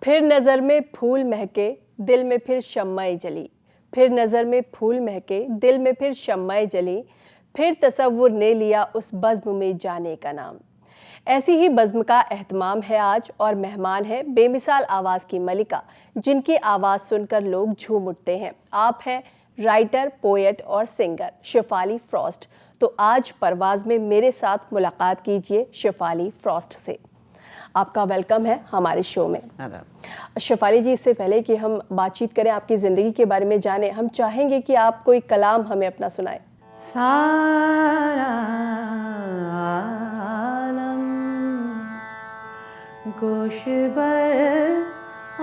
फिर नज़र में फूल महके, दिल में फिर शम्माए जली। फिर नज़र में फूल महके, दिल में फिर शम्माए जली। फिर तसव्वुर ने लिया उस बज़्म में जाने का नाम। ऐसी ही बज़्म का एहतमाम है आज, और मेहमान है बेमिसाल आवाज़ की मलिका, जिनकी आवाज़ सुनकर लोग झूम उठते हैं। आप हैं राइटर, पोएट और सिंगर शेफाली फ्रॉस्ट। तो आज परवाज़ में मेरे साथ मुलाकात कीजिए शेफाली फ्रॉस्ट से। आपका वेलकम है हमारे शो में। शेफाली जी, इससे पहले कि हम बातचीत करें, आपकी ज़िंदगी के बारे में जानें, हम चाहेंगे कि आप कोई कलाम हमें अपना सुनाएं। सारा आलम गोशबर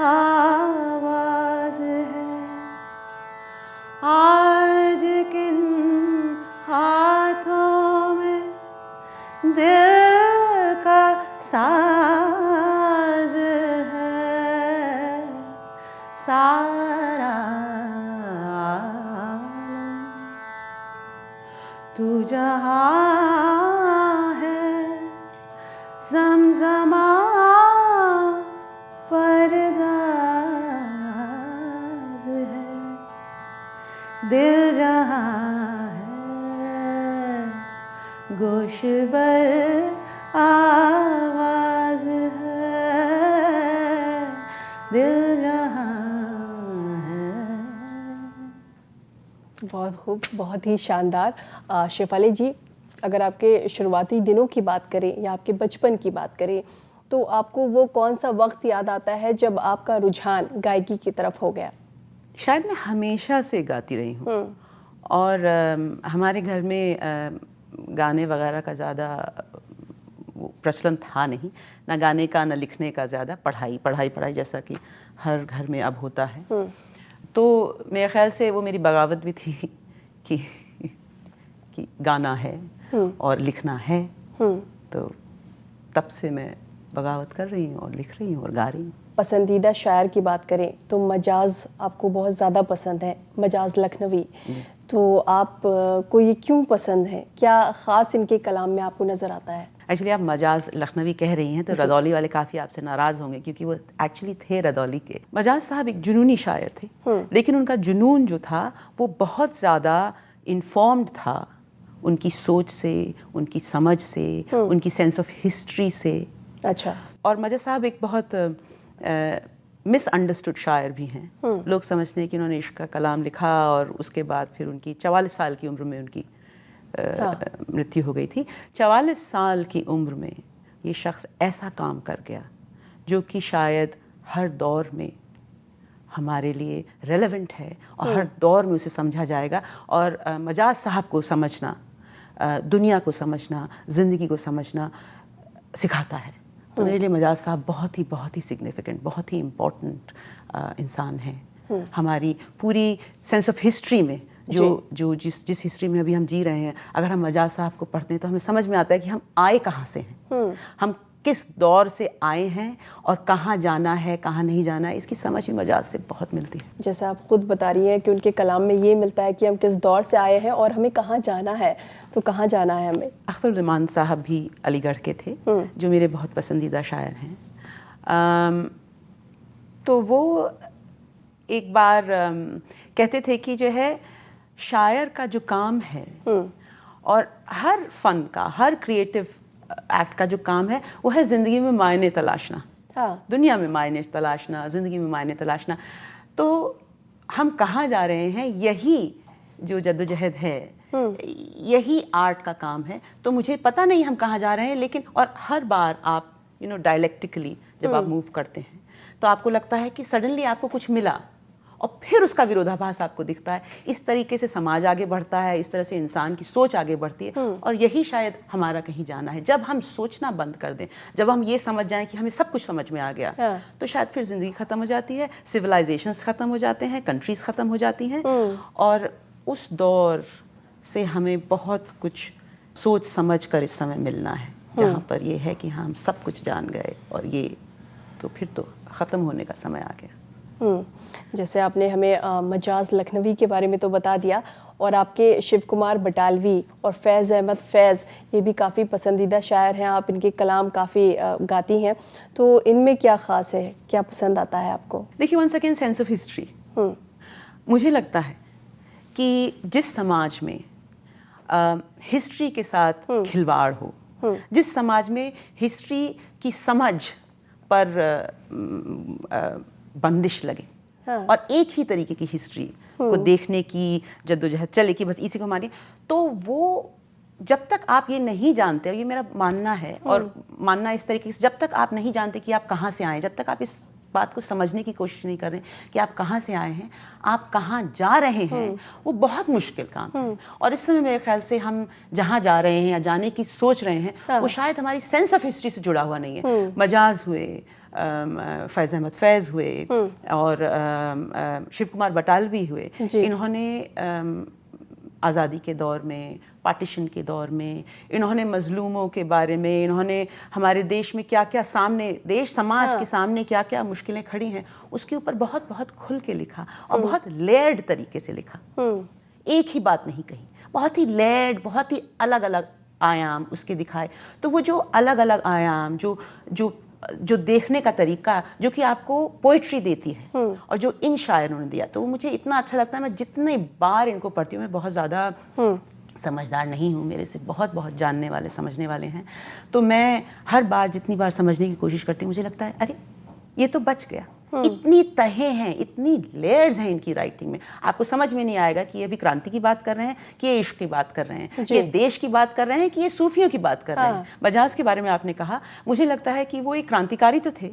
आवाज़ है, आज किन हाथों में दिल का साज है। सारा तू जहाँ है ज़मज़मा परदाज़ है, दिल जहाँ है गोशबर आवाज़ है, दिल जहाँ है। बहुत खूब, बहुत ही शानदार। शेफाली जी, अगर आपके शुरुआती दिनों की बात करें या आपके बचपन की बात करें, तो आपको वो कौन सा वक्त याद आता है जब आपका रुझान गायकी की तरफ हो गया? शायद मैं हमेशा से गाती रही हूँ, और हमारे घर में गाने वगैरह का ज़्यादा प्रचलन था नहीं, ना गाने का ना लिखने का, ज़्यादा पढ़ाई पढ़ाई पढ़ाई, जैसा कि हर घर में अब होता है। तो मेरे ख्याल से वो मेरी बगावत भी थी कि गाना है और लिखना है। तो तब से मैं बगावत कर रही हूँ और लिख रही हूँ और गा रही हूँ। पसंदीदा शायर की बात करें तो मजाज आपको बहुत ज़्यादा पसंद है, मजाज लखनवी। तो आप को ये क्यों पसंद है? क्या ख़ास इनके कलाम में आपको नज़र आता है? एक्चुअली आप मजाज लखनवी कह रही हैं तो रदौली वाले काफ़ी आपसे नाराज़ होंगे, क्योंकि वो एक्चुअली थे रदौली के। मजाज साहब एक जुनूनी शायर थे, लेकिन उनका जुनून जो था वो बहुत ज़्यादा इन्फॉर्म्ड था उनकी सोच से, उनकी समझ से, उनकी सेंस ऑफ हिस्ट्री से। अच्छा। और मजाज साहब एक बहुत मिसअंडरस्टूड शायर भी हैं। लोग समझते हैं कि उन्होंने इश्क का कलाम लिखा और उसके बाद फिर उनकी 44 साल की उम्र में उनकी मृत्यु हो गई थी। 44 साल की उम्र में ये शख्स ऐसा काम कर गया जो कि शायद हर दौर में हमारे लिए रेलेवेंट है और हर दौर में उसे समझा जाएगा। और मजाज साहब को समझना, दुनिया को समझना, ज़िंदगी को समझना सिखाता है। तो मेरे लिए मजाज साहब बहुत ही सिग्निफिकेंट, बहुत ही इम्पोर्टेंट इंसान हैं हमारी पूरी सेंस ऑफ हिस्ट्री में। जो जिस हिस्ट्री में अभी हम जी रहे हैं, अगर हम मजाज साहब को पढ़ते हैं तो हमें समझ में आता है कि हम आए कहाँ से हैं, हम किस दौर से आए हैं और कहाँ जाना है, कहाँ नहीं जाना है, इसकी समझ भी मजाज से बहुत मिलती है। जैसे आप खुद बता रही हैं कि उनके कलाम में ये मिलता है कि हम किस दौर से आए हैं और हमें कहाँ जाना है, तो कहाँ जाना है हमें? अख्तरुज़्ज़मान साहब भी अलीगढ़ के थे, जो मेरे बहुत पसंदीदा शायर हैं। तो वो एक बार कहते थे कि जो है शायर का जो काम है और हर फन का, हर क्रिएटिव एक्ट का जो काम है, वो है ज़िंदगी में मायने तलाशना। दुनिया में मायने तलाशना, ज़िंदगी में मायने तलाशना। तो हम कहाँ जा रहे हैं, यही जो जद्दोजहद है, यही आर्ट का काम है। तो मुझे पता नहीं हम कहाँ जा रहे हैं, लेकिन और हर बार आप डायलेक्टिकली जब आप मूव करते हैं तो आपको लगता है कि सडनली आपको कुछ मिला और फिर उसका विरोधाभास आपको दिखता है। इस तरीके से समाज आगे बढ़ता है, इस तरह से इंसान की सोच आगे बढ़ती है। और यही शायद हमारा कहीं जाना है। जब हम सोचना बंद कर दें, जब हम ये समझ जाएं कि हमें सब कुछ समझ में आ गया, तो शायद फिर ज़िंदगी ख़त्म हो जाती है, सिविलाइजेशंस ख़त्म हो जाते हैं, कंट्रीज़ ख़त्म हो जाती हैं। और उस दौर से हमें बहुत कुछ सोच समझ कर इस समय मिलना है, जहाँ पर ये है कि हम सब कुछ जान गए और ये तो फिर तो ख़त्म होने का समय आ गया। जैसे आपने हमें मजाज लखनवी के बारे में तो बता दिया, और आपके शिव कुमार बटालवी और फैज़ अहमद फैज़ ये भी काफ़ी पसंदीदा शायर हैं, आप इनके कलाम काफ़ी गाती हैं, तो इनमें क्या ख़ास है, क्या पसंद आता है आपको? देखिए, one second, sense of history. मुझे लगता है कि जिस समाज में हिस्ट्री के साथ खिलवाड़ हो, जिस समाज में हिस्ट्री की समझ पर बंदिश लगे, हाँ। और एक ही तरीके की हिस्ट्री को देखने की जद्दोजहद चले कि बस इसी को मानिए, तो वो जब तक आप ये नहीं जानते, ये मेरा मानना है और मानना इस तरीके से, जब तक आप नहीं जानते कि आप कहाँ से आए, जब तक आप इस बात को समझने की कोशिश नहीं कर रहे कि आप कहाँ से आए हैं, आप कहाँ जा रहे हैं, वो बहुत मुश्किल काम है। और इस समय मेरे ख्याल से हम जहाँ जा रहे हैं या जाने की सोच रहे हैं, हाँ। वो शायद हमारी सेंस ऑफ हिस्ट्री से जुड़ा हुआ नहीं है। मजाज हुए, फैज़ अहमद फैज़ हुए और शिव कुमार बटालवी हुए, इन्होंने आज़ादी के दौर में, पार्टीशन के दौर में, इन्होंने मजलूमों के बारे में, इन्होंने हमारे देश में क्या क्या सामने, देश समाज के सामने क्या क्या मुश्किलें खड़ी हैं, उसके ऊपर बहुत बहुत खुल के लिखा और बहुत लेयर्ड तरीके से लिखा। एक ही बात नहीं कही, बहुत ही लेयर्ड, बहुत ही अलग अलग आयाम उसके दिखाए। तो वो जो अलग अलग आयाम, जो देखने का तरीका जो कि आपको पोइट्री देती है और जो इन शायरों ने दिया, तो वो मुझे इतना अच्छा लगता है। मैं जितने बार इनको पढ़ती हूँ, मैं बहुत ज़्यादा समझदार नहीं हूँ, मेरे से बहुत बहुत जानने वाले, समझने वाले हैं, तो मैं हर बार जितनी बार समझने की कोशिश करती हूँ, मुझे लगता है अरे ये तो बच गया। इतनी तहें हैं, इतनी लेयर्स हैं इनकी राइटिंग में, आपको समझ में नहीं आएगा कि ये अभी क्रांति की बात कर रहे हैं, कि ये इश्क की बात कर रहे हैं, ये देश की बात कर रहे हैं, कि ये सूफियों की बात कर रहे हैं। बजाज के बारे में आपने कहा, मुझे लगता है कि वो एक क्रांतिकारी तो थे,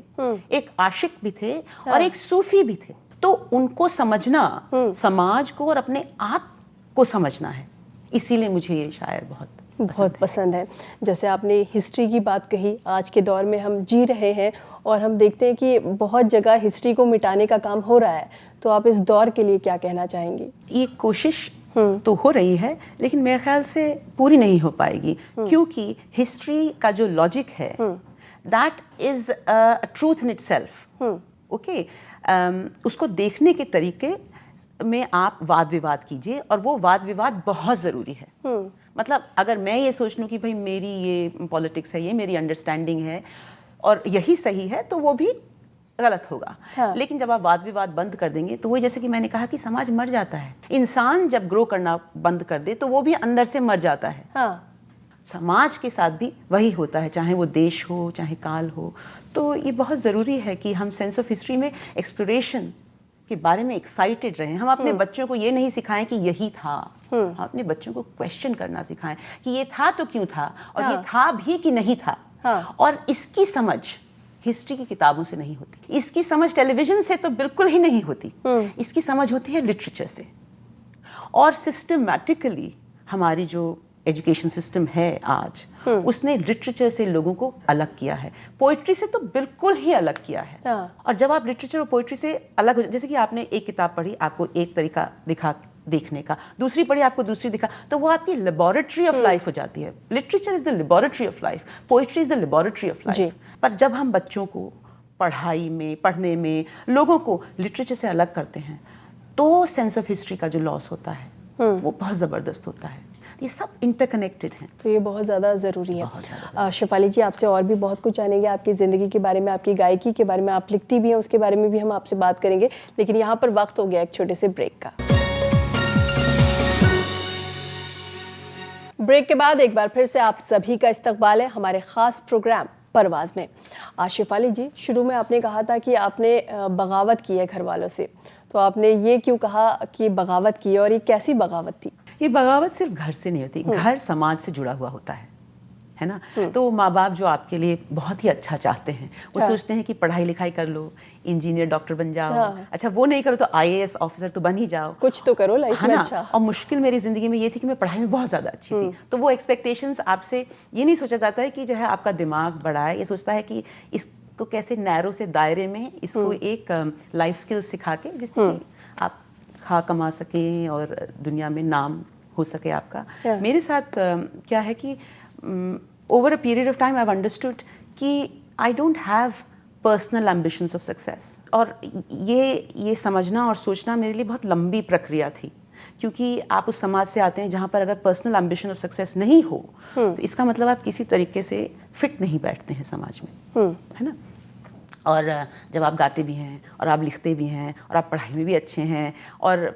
एक आशिक भी थे और एक सूफी भी थे। तो उनको समझना समाज को और अपने आप को समझना है, इसीलिए मुझे ये शायर बहुत पसंद है। जैसे आपने हिस्ट्री की बात कही, आज के दौर में हम जी रहे हैं और हम देखते हैं कि बहुत जगह हिस्ट्री को मिटाने का काम हो रहा है, तो आप इस दौर के लिए क्या कहना चाहेंगी? ये कोशिश तो हो रही है, लेकिन मेरे ख्याल से पूरी नहीं हो पाएगी, क्योंकि हिस्ट्री का जो लॉजिक है, that is a truth in itself. Okay, उसको देखने के तरीके में आप वाद विवाद कीजिए, और वो वाद विवाद बहुत ज़रूरी है। मतलब अगर मैं ये सोच लूँ कि भाई मेरी ये पॉलिटिक्स है, ये मेरी अंडरस्टैंडिंग है और यही सही है, तो वो भी गलत होगा। हाँ। लेकिन जब आप वाद विवाद बंद कर देंगे, तो वही जैसे कि मैंने कहा कि समाज मर जाता है। इंसान जब ग्रो करना बंद कर दे, तो वो भी अंदर से मर जाता है। हाँ। समाज के साथ भी वही होता है, चाहे वो देश हो, चाहे काल हो। तो ये बहुत ज़रूरी है कि हम सेंस ऑफ हिस्ट्री में एक्सप्लोरेशन के बारे में एक्साइटेड रहें। हम अपने बच्चों को ये नहीं सिखाएं कि यही था, हम अपने बच्चों को क्वेश्चन करना सिखाएं कि ये था तो क्यों था, और ये था भी कि नहीं था। और इसकी समझ हिस्ट्री की किताबों से नहीं होती, इसकी समझ टेलीविजन से तो बिल्कुल ही नहीं होती। इसकी समझ होती है लिटरेचर से, और सिस्टमैटिकली हमारी जो एजुकेशन सिस्टम है आज, उसने लिटरेचर से लोगों को अलग किया है, पोइट्री से तो बिल्कुल ही अलग किया है। और जब आप लिटरेचर और पोइट्री से अलग हो, जैसे कि आपने एक किताब पढ़ी, आपको एक तरीका दिखा देखने का, दूसरी पढ़ी आपको दूसरी दिखा, तो वो आपकी लेबोरेटरी ऑफ लाइफ हो जाती है। Literature is the laboratory of life, poetry is the laboratory of life. पर जब हम बच्चों को पढ़ाई में, पढ़ने में, लोगों को लिटरेचर से अलग करते हैं, तो सेंस ऑफ हिस्ट्री का जो लॉस होता है वो बहुत ज़बरदस्त होता है। ये सब इंटरकनेक्टेड हैं, तो ये बहुत ज़्यादा ज़रूरी है। शेफाली जी, आपसे और भी बहुत कुछ जानेंगे, आपकी ज़िंदगी के बारे में, आपकी गायकी के बारे में, आप लिखती भी हैं, उसके बारे में भी हम आपसे बात करेंगे, लेकिन यहाँ पर वक्त हो गया एक छोटे से ब्रेक का। ब्रेक के बाद एक बार फिर से आप सभी का इस्तकबाल है हमारे ख़ास प्रोग्राम परवाज़ में। शेफाली जी, शुरू में आपने कहा था कि आपने बगावत की है घर वालों से, तो आपने ये क्यों कहा कि बगावत की है, और ये कैसी बगावत थी? ये बगावत सिर्फ घर से नहीं होती, घर समाज से जुड़ा हुआ होता है ना। तो माँ बाप जो आपके लिए बहुत ही अच्छा चाहते हैं, वो सोचते हैं कि पढ़ाई लिखाई कर लो, इंजीनियर डॉक्टर बन जाओ, अच्छा वो नहीं करो तो IAS ऑफिसर तो बन ही जाओ, कुछ तो करो लाइफ में। अच्छा। और मुश्किल मेरी जिंदगी में ये थी कि मैं पढ़ाई में बहुत ज़्यादा अच्छी थी, तो वो एक्सपेक्टेशंस आपसे ये नहीं सोचा जाता है कि जो है आपका दिमाग बड़ा है, ये सोचता है कि इसको कैसे नैरो से दायरे में इसको एक लाइफ स्किल सिखा के, जिससे कि आप खा कमा सकें और दुनिया में नाम हो सके आपका। मेरे साथ क्या है कि over a period of time I have understood कि I don't have personal ambitions of success, और ये समझना और सोचना मेरे लिए बहुत लंबी प्रक्रिया थी। क्योंकि आप उस समाज से आते हैं जहाँ पर अगर पर्सनल एम्बिशन ऑफ सक्सेस नहीं हो तो इसका मतलब आप किसी तरीके से फिट नहीं बैठते हैं समाज में, है ना। और जब आप गाते भी हैं और आप लिखते भी हैं और आप पढ़ाई में भी अच्छे हैं और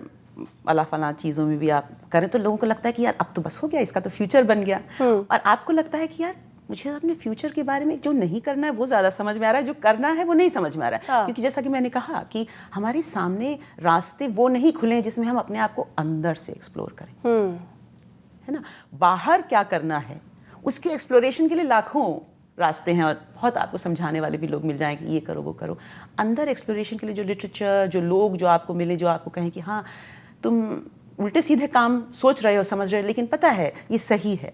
अला फला चीज़ों में भी आप करें तो लोगों को लगता है कि यार अब तो बस हो गया, इसका तो फ्यूचर बन गया। और आपको लगता है कि यार मुझे अपने फ्यूचर के बारे में जो नहीं करना है वो ज़्यादा समझ में आ रहा है, जो करना है वो नहीं समझ में आ रहा है। हाँ। क्योंकि जैसा कि मैंने कहा कि हमारे सामने रास्ते वो नहीं खुले जिसमें हम अपने आप को अंदर से एक्सप्लोर करें, है ना। बाहर क्या करना है उसके एक्सप्लोरेशन के लिए लाखों रास्ते हैं और बहुत आपको समझाने वाले भी लोग मिल जाएं कि ये करो वो करो। अंदर एक्सप्लोरेशन के लिए जो लिटरेचर, जो लोग जो आपको मिले, जो आपको कहें कि हाँ तुम उल्टे सीधे काम सोच रहे हो, समझ रहे हो, लेकिन पता है ये सही है,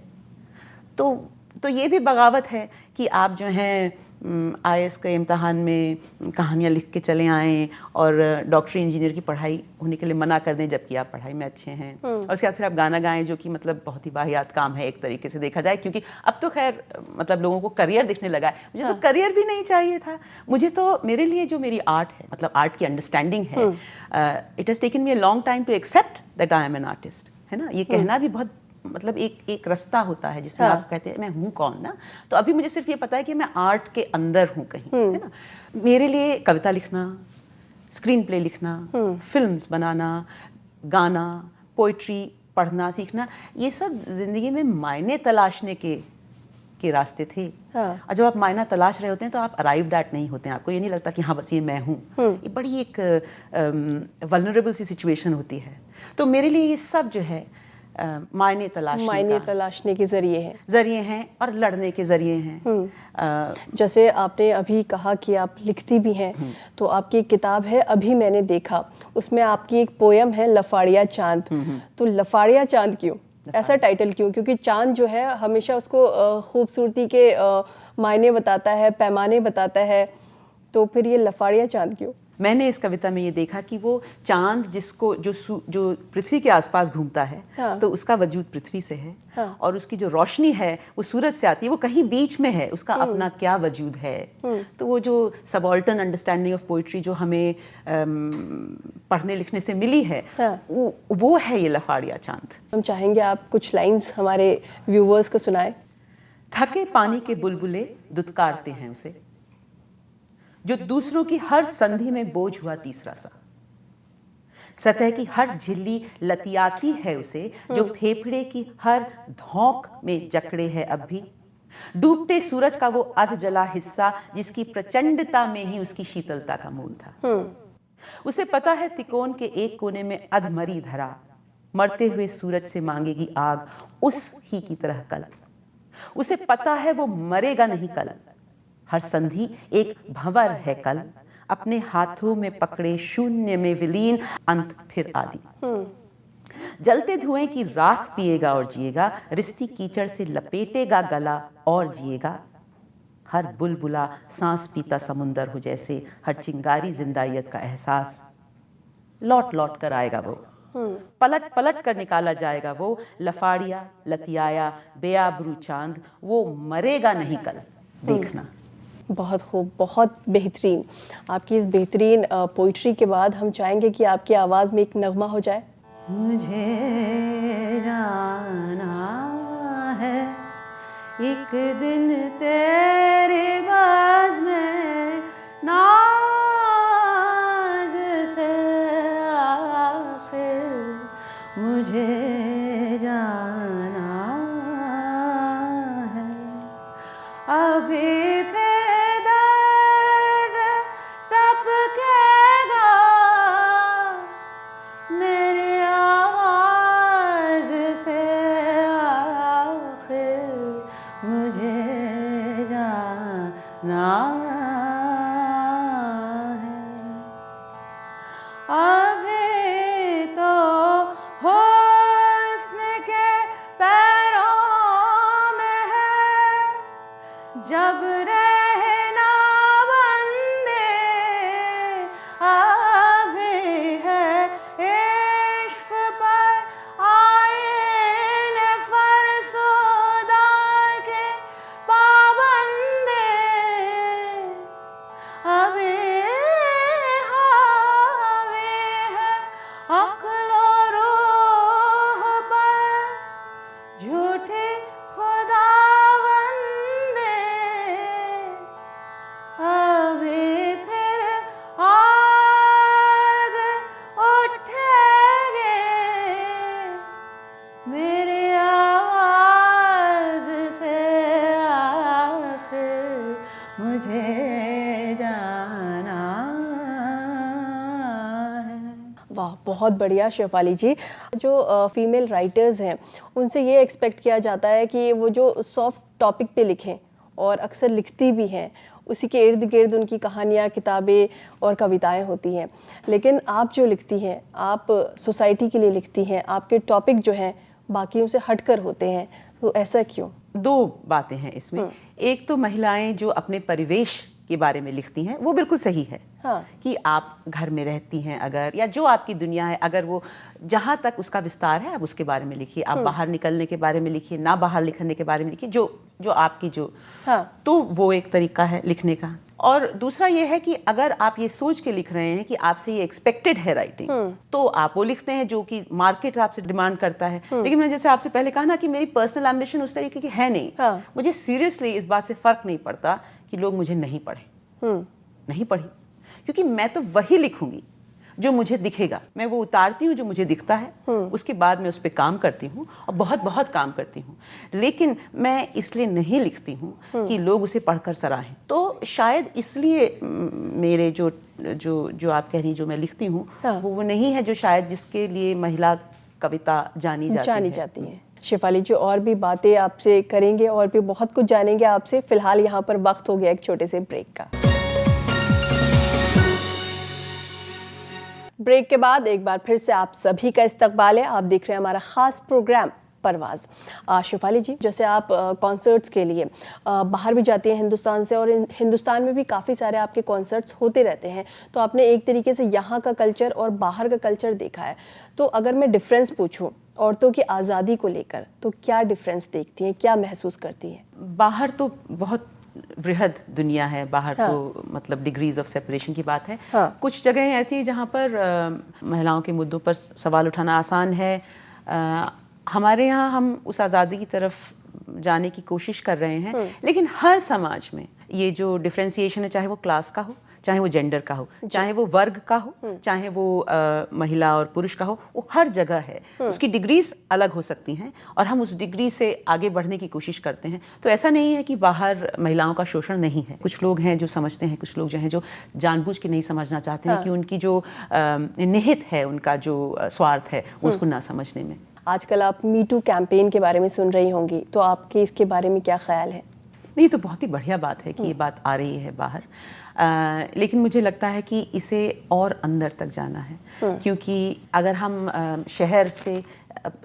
तो ये भी बगावत है कि आप जो हैं IAS के इम्तहान में कहानियाँ लिख के चले आएँ और डॉक्टरी इंजीनियर की पढ़ाई होने के लिए मना कर दें जबकि आप पढ़ाई में अच्छे हैं। और उसके बाद फिर आप गाना गाएं, जो कि मतलब बहुत ही वाहियात काम है एक तरीके से देखा जाए, क्योंकि अब तो खैर मतलब लोगों को करियर दिखने लगा है। मुझे तो करियर भी नहीं चाहिए था, मुझे तो मेरे लिए जो मेरी आर्ट है, मतलब आर्ट की अंडरस्टैंडिंग है, it has taken me a long time to accept that I am an artist, है ना। ये कहना भी बहुत मतलब एक रास्ता होता है जिसमें आप कहते हैं मैं हूँ कौन ना। तो अभी मुझे सिर्फ ये पता है कि मैं आर्ट के अंदर हूँ कहीं, है ना। मेरे लिए कविता लिखना, स्क्रीन प्ले लिखना, फिल्म्स बनाना, गाना, पोइट्री पढ़ना सीखना, ये सब जिंदगी में मायने तलाशने के रास्ते थे। और जब आप मायना तलाश रहे होते हैं तो आप अराइव्ड एट नहीं होते हैं, आपको ये नहीं लगता कि हाँ बस ये मैं हूँ। ये बड़ी एक वल्नरेबल सी सिचुएशन होती है। तो मेरे लिए ये सब जो है मायने तलाशने के जरिए हैं और लड़ने के जरिए हैं। जैसे आपने अभी कहा कि आप लिखती भी हैं, तो आपकी एक किताब है अभी मैंने देखा, उसमें आपकी एक पोयम है लफाड़िया चांद। तो लफाड़िया चांद क्यों, ऐसा टाइटल क्यों? क्योंकि चांद जो है हमेशा उसको खूबसूरती के मायने बताता है, पैमाने बताता है, तो फिर ये लफाड़िया चांद क्यों? मैंने इस कविता में ये देखा कि वो चांद जिसको जो पृथ्वी के आसपास घूमता है, तो उसका वजूद पृथ्वी से है, और उसकी जो रोशनी है वो सूरज से आती है, वो कहीं बीच में है, उसका अपना क्या वजूद है। तो वो जो सबऑल्टर्न अंडरस्टैंडिंग ऑफ पोइट्री जो हमें पढ़ने लिखने से मिली है, वो है ये लफाड़िया चांद। हम चाहेंगे आप कुछ लाइंस हमारे व्यूवर्स को सुनाएं। थके पानी के बुलबुले दुत्कारते हैं उसे, जो दूसरों की हर संधि में बोझ हुआ तीसरा सा। सतह की हर झिल्ली लतियाती है उसे, जो फेफड़े की हर धौंक में जकड़े है अब भी। डूबते सूरज का वो अध जला हिस्सा, जिसकी प्रचंडता में ही उसकी शीतलता का मूल था। उसे पता है तिकोन के एक कोने में अधमरी धरा, मरते हुए सूरज से मांगेगी आग उस ही की तरह कल। उसे पता है वो मरेगा नहीं कल, हर संधि एक भंवर है कल, अपने हाथों में पकड़े शून्य में विलीन अंत फिर आदि। जलते धुएं की राख पिएगा और जिएगा, रिश्ती कीचड़ से लपेटेगा गला और जिएगा। हर बुलबुला सांस पीता समुंदर हो जैसे, हर चिंगारी जिंदाइयत का एहसास। लौट लौट कर आएगा वो, पलट पलट कर निकाला जाएगा वो। लफाड़िया लतियाया बेआबरू चांद, वो मरेगा नहीं कल, देखना। बहुत खूब, बहुत बेहतरीन। आपकी इस बेहतरीन पोइट्री के बाद हम चाहेंगे कि आपकी आवाज़ में एक नगमा हो जाए। मुझे जाना है एक दिन तेरे बाज़ में, नाज़ से आखिर मुझे जाना है। अभी बहुत बढ़िया शेफाली जी। जो फीमेल राइटर्स हैं उनसे ये एक्सपेक्ट किया जाता है कि वो जो सॉफ्ट टॉपिक पे लिखें, और अक्सर लिखती भी हैं, उसी के इर्द गिर्द उनकी कहानियाँ, किताबें और कविताएं होती हैं। लेकिन आप जो लिखती हैं, आप सोसाइटी के लिए लिखती हैं, आपके टॉपिक जो हैं बाकियों से हटकर होते हैं, तो ऐसा क्यों? दो बातें हैं इसमें। एक तो महिलाएं जो अपने परिवेश के बारे में लिखती हैं वो बिल्कुल सही है। हाँ। कि आप घर में रहती हैं अगर, या जो आपकी दुनिया है, अगर वो जहाँ तक उसका विस्तार है आप उसके बारे में लिखिए। आप बाहर निकलने के बारे में लिखिए, ना बाहर निकलने के बारे में लिखिए, जो आपकी जो। हाँ। तो वो एक तरीका है लिखने का। और दूसरा ये है कि अगर आप ये सोच के लिख रहे हैं कि आपसे ये एक्सपेक्टेड है राइटिंग, तो आप वो लिखते हैं जो कि मार्केट आपसे डिमांड करता है। लेकिन मैंने जैसे आपसे पहले कहा ना कि मेरी पर्सनल एम्बिशन उस तरीके की है नहीं। हाँ। मुझे सीरियसली इस बात से फर्क नहीं पड़ता कि लोग मुझे नहीं पढ़े, नहीं पढ़ी, क्योंकि मैं तो वही लिखूंगी जो मुझे दिखेगा। मैं वो उतारती हूँ जो मुझे दिखता है, उसके बाद मैं उस पर काम करती हूँ, और बहुत काम करती हूँ। लेकिन मैं इसलिए नहीं लिखती हूँ कि लोग उसे पढ़कर सराहें। तो शायद इसलिए मेरे जो आप कह रही हैं जो मैं लिखती हूँ, वो नहीं है जो शायद जिसके लिए महिला कविता जानी जाती है। शेफाली जी, और भी बातें आपसे करेंगे और भी बहुत कुछ जानेंगे आपसे। फिलहाल यहाँ पर वक्त हो गया एक छोटे से ब्रेक का। ब्रेक के बाद एक बार फिर से आप सभी का इस्तकबाल है। आप देख रहे हैं हमारा खास प्रोग्राम परवाज़। शेफाली जी, जैसे आप कॉन्सर्ट्स के लिए बाहर भी जाती हैं हिंदुस्तान से, और हिंदुस्तान में भी काफ़ी सारे आपके कॉन्सर्ट्स होते रहते हैं, तो आपने एक तरीके से यहाँ का कल्चर और बाहर का कल्चर देखा है। तो अगर मैं डिफरेंस पूछूं औरतों की आज़ादी को लेकर, तो क्या डिफरेंस देखती हैं, क्या महसूस करती हैं? बाहर तो बहुत वृहद दुनिया है, बाहर तो मतलब डिग्रीज ऑफ सेपरेशन की बात है। कुछ जगह ऐसी है जहाँ पर महिलाओं के मुद्दों पर सवाल उठाना आसान है। हमारे यहाँ हम उस आज़ादी की तरफ जाने की कोशिश कर रहे हैं, लेकिन हर समाज में ये जो डिफ्रेंसिएशन है, चाहे वो क्लास का हो, चाहे वो जेंडर का हो, चाहे वो वर्ग का हो, चाहे वो महिला और पुरुष का हो, वो हर जगह है। उसकी डिग्रीज अलग हो सकती हैं और हम उस डिग्री से आगे बढ़ने की कोशिश करते हैं। तो ऐसा नहीं है कि बाहर महिलाओं का शोषण नहीं है। कुछ लोग हैं जो समझते हैं, कुछ लोग जो हैं जो जानबूझ के नहीं समझना चाहते हैं कि उनकी जो निहित है, उनका जो स्वार्थ है, उसको ना समझने में। आजकल आप मी टू कैंपेन के बारे में सुन रही होंगी, तो आपके इसके बारे में क्या ख्याल है? नहीं, तो बहुत ही बढ़िया बात है कि ये बात आ रही है बाहर, लेकिन मुझे लगता है कि इसे और अंदर तक जाना है। क्योंकि अगर हम शहर से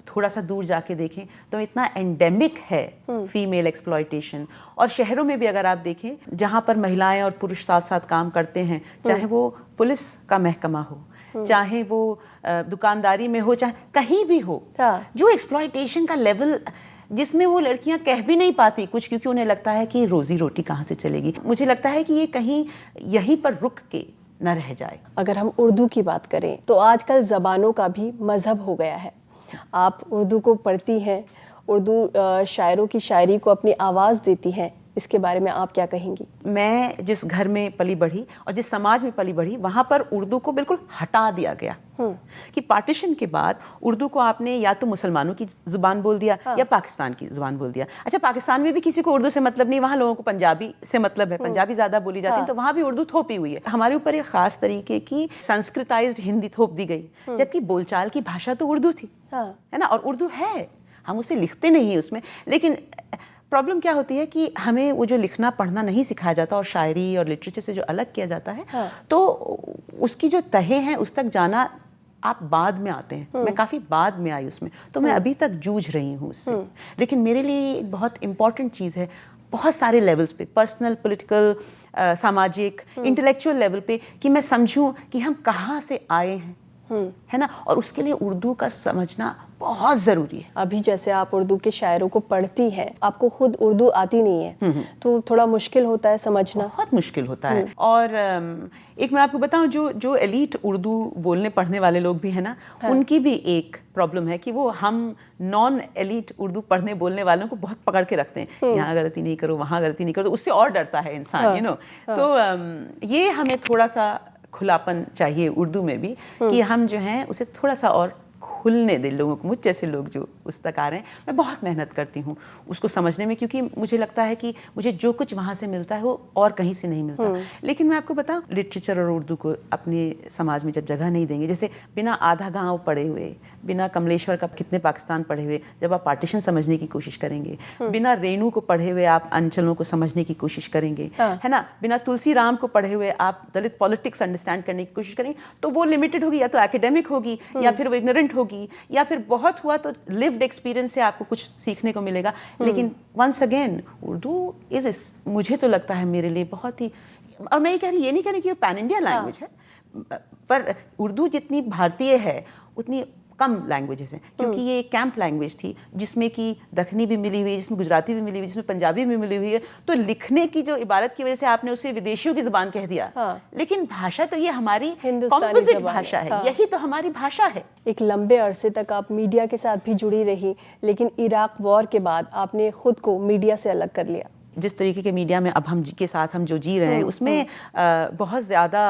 थोड़ा सा दूर जाके देखें तो इतना एंडेमिक है फीमेल एक्सप्लॉयटेशन। और शहरों में भी अगर आप देखें, जहाँ पर महिलाएं और पुरुष साथ साथ काम करते हैं, चाहे वो पुलिस का महकमा हो, चाहे वो दुकानदारी में हो, चाहे कहीं भी हो, जो एक्सप्लॉयटेशन का लेवल, जिसमें वो लड़कियां कह भी नहीं पाती कुछ, क्योंकि उन्हें लगता है कि रोजी रोटी कहाँ से चलेगी। मुझे लगता है कि ये कहीं यहीं पर रुक के न रह जाए। अगर हम उर्दू की बात करें तो आजकल ज़बानों का भी मजहब हो गया है। आप उर्दू को पढ़ती हैं, उर्दू शायरों की शायरी को अपनी आवाज़ देती हैं, इसके बारे में आप क्या कहेंगी? मैं जिस घर में पली बढ़ी और जिस समाज में पली बढ़ी, वहाँ पर उर्दू को बिल्कुल हटा दिया गया। कि पार्टीशन के बाद उर्दू को आपने या तो मुसलमानों की जुबान बोल दिया या पाकिस्तान की जुबान बोल दिया। अच्छा, पाकिस्तान में भी किसी को उर्दू से मतलब नहीं, वहाँ लोगों को पंजाबी से मतलब है, पंजाबी ज़्यादा बोली जाती है, तो वहाँ भी उर्दू थोपी हुई है। हमारे ऊपर एक ख़ास तरीके की संस्कृताइज्ड हिंदी थोप दी गई, जबकि बोलचाल की भाषा तो उर्दू थी, है ना, और उर्दू है, हम उसे लिखते नहीं उसमें। लेकिन प्रॉब्लम क्या होती है कि हमें वो जो लिखना पढ़ना नहीं सिखाया जाता और शायरी और लिटरेचर से जो अलग किया जाता है, तो उसकी जो तहे हैं उस तक जाना आप बाद में आते हैं। मैं काफ़ी बाद में आई उसमें, तो मैं अभी तक जूझ रही हूँ उससे। लेकिन मेरे लिए एक बहुत इम्पॉर्टेंट चीज़ है, बहुत सारे लेवल्स पे, पर्सनल, पॉलिटिकल, सामाजिक, इंटेलेक्चुअल लेवल पे, कि मैं समझूं कि हम कहाँ से आए हैं, है ना, और उसके लिए उर्दू का समझना बहुत ज़रूरी है। अभी जैसे आप उर्दू के शायरों को पढ़ती हैं, आपको खुद उर्दू आती नहीं है, तो थोड़ा मुश्किल होता है समझना? बहुत मुश्किल होता है। और एक मैं आपको बताऊं, जो एलीट उर्दू बोलने पढ़ने वाले लोग भी हैं ना, उनकी भी एक प्रॉब्लम है कि वो हम नॉन एलीट उर्दू पढ़ने बोलने वालों को बहुत पकड़ के रखते हैं। यहाँ गलती नहीं करो, वहाँ गलती नहीं करो, तो उससे और डरता है इंसान, यू नो। तो ये हमें थोड़ा सा खुलापन चाहिए उर्दू में भी, कि हम जो हैं उसे थोड़ा सा और खुलने दें लोगों को, मुझ जैसे लोग जो उस तक आ रहे हैं। मैं बहुत मेहनत करती हूँ उसको समझने में, क्योंकि मुझे लगता है कि मुझे जो कुछ वहाँ से मिलता है वो और कहीं से नहीं मिलता। लेकिन मैं आपको बताऊँ, लिटरेचर और उर्दू को अपने समाज में जब जगह नहीं देंगे, जैसे बिना आधा गाँव पढ़े हुए, बिना कमलेश्वर का कितने पाकिस्तान पढ़े हुए जब आप पार्टीशन समझने की कोशिश करेंगे, बिना रेणु को पढ़े हुए आप अंचलों को समझने की कोशिश करेंगे, है ना, बिना तुलसी राम को पढ़े हुए आप दलित पॉलिटिक्स अंडरस्टैंड करने की कोशिश करेंगे, तो वो लिमिटेड होगी, या तो एकेडमिक होगी या फिर वो इग्नोरेंट होगी, या फिर बहुत हुआ तो लिव्ड एक्सपीरियंस से आपको कुछ सीखने को मिलेगा। लेकिन वंस अगेन उर्दू इज, मुझे तो लगता है मेरे लिए बहुत ही, और मैं ये नहीं कह रही कि पैन इंडिया लैंग्वेज है, पर उर्दू जितनी भारतीय है उतनी कम लैंग्वेजेस हैं, क्योंकि ये एक कैंप लैंग्वेज थी जिसमें कि दखनी भी मिली हुई है, जिसमें गुजराती भी मिली हुई है, जिसमें पंजाबी भी मिली हुई है। तो लिखने की जो इबारत की वजह से आपने उसे विदेशियों की ज़बान कह दिया, लेकिन भाषा तो ये हमारी कॉम्पोजिट भाषा है, यही तो हमारी भाषा है। एक लंबे अरसे तक आप मीडिया के साथ भी जुड़ी रही, लेकिन इराक वॉर के बाद आपने खुद को मीडिया से अलग कर लिया। जिस तरीके के मीडिया में अब हम के साथ हम जो जी रहे हैं उसमें बहुत ज़्यादा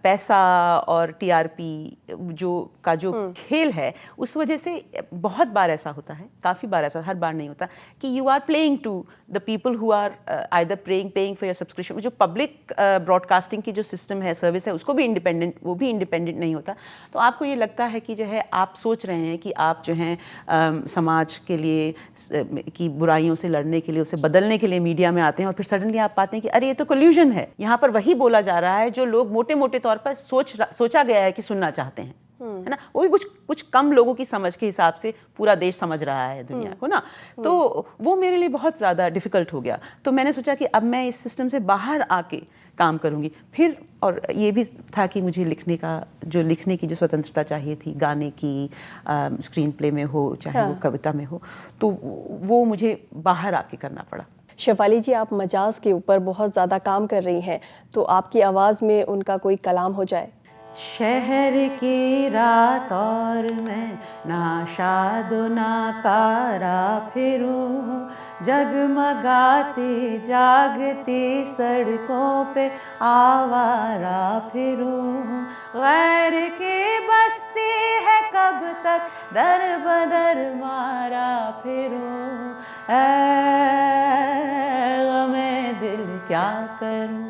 पैसा और टीआरपी जो खेल है, उस वजह से बहुत बार ऐसा होता है, काफ़ी बार ऐसा, हर बार नहीं होता, कि you are playing to the people who are either paying for your subscription. जो पब्लिक ब्रॉडकास्टिंग की जो सिस्टम है, सर्विस है, उसको भी वो भी इंडिपेंडेंट नहीं होता। तो आपको ये लगता है कि जो है आप सोच रहे हैं कि आप जो हैं समाज के लिए की बुराइयों से लड़ने के लिए, उसे बदलने के लिए मीडिया में आते हैं, और फिर सडनली आप पाते हैं कि अरे ये तो कोल्यूजन है, यहाँ पर वही बोला जा रहा है जो लोग मोटे मोटे तौर पर सोचा गया है कि सुनना चाहते हैं, है ना, वो भी कुछ कम लोगों की समझ के हिसाब से पूरा देश समझ रहा है दुनिया को ना। तो वो मेरे लिए बहुत ज़्यादा डिफ़िकल्ट हो गया। तो मैंने सोचा कि अब मैं इस सिस्टम से बाहर आके काम करूँगी फिर। और ये भी था कि मुझे लिखने की जो स्वतंत्रता चाहिए थी, गाने की, स्क्रीन प्ले में हो चाहे वो कविता में हो, तो वो मुझे बाहर आके करना पड़ा। शेफाली जी, आप मजाज के ऊपर बहुत ज़्यादा काम कर रही हैं, तो आपकी आवाज़ में उनका कोई कलाम हो जाए। शहर की रात और मैं नाशादो नाकारा फिरूं, जगमगाती जागती सड़कों पे आवारा फिरूं, गैर की बस्ती है कब तक दर बदर मारा फिरूं, मैं दिल क्या करूं,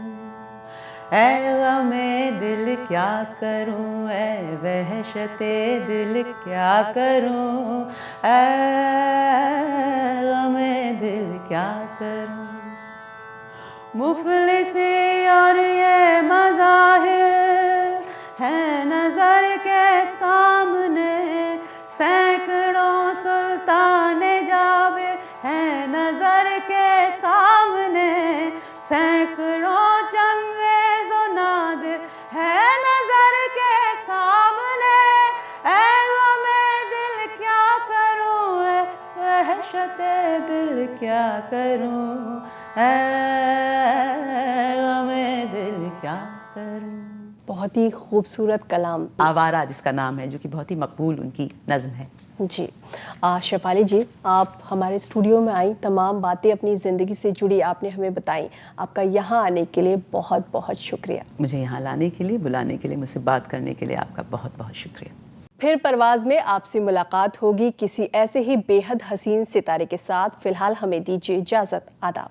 मैं दिल क्या करूं, वहशते दिल क्या करूं, मैं दिल क्या करूं। मुफलिसी और ये मज़ाहिर है नज़र के सामने, सैकड़ों सुल्ताने जाबिर है नज़र के सामने, सैकड़ों चंगेज़ व नादिर है नज़र के सामने, मैं दिल क्या करूं, वहशते दिल क्या करूं, मैं दिल क्या करूं। बहुत ही खूबसूरत कलाम, आवारा जिसका नाम है, जो कि बहुत ही मकबूल उनकी नज़्म है। जी। शेफाली जी, आप हमारे स्टूडियो में आई, तमाम बातें अपनी ज़िंदगी से जुड़ी आपने हमें बताई। आपका यहाँ आने के लिए बहुत बहुत शुक्रिया। मुझे यहाँ लाने के लिए, बुलाने के लिए, मुझसे बात करने के लिए आपका बहुत बहुत शुक्रिया। फिर परवाज़ में आपसे मुलाकात होगी किसी ऐसे ही बेहद हसीन सितारे के साथ। फ़िलहाल हमें दीजिए इजाज़त। आदाब।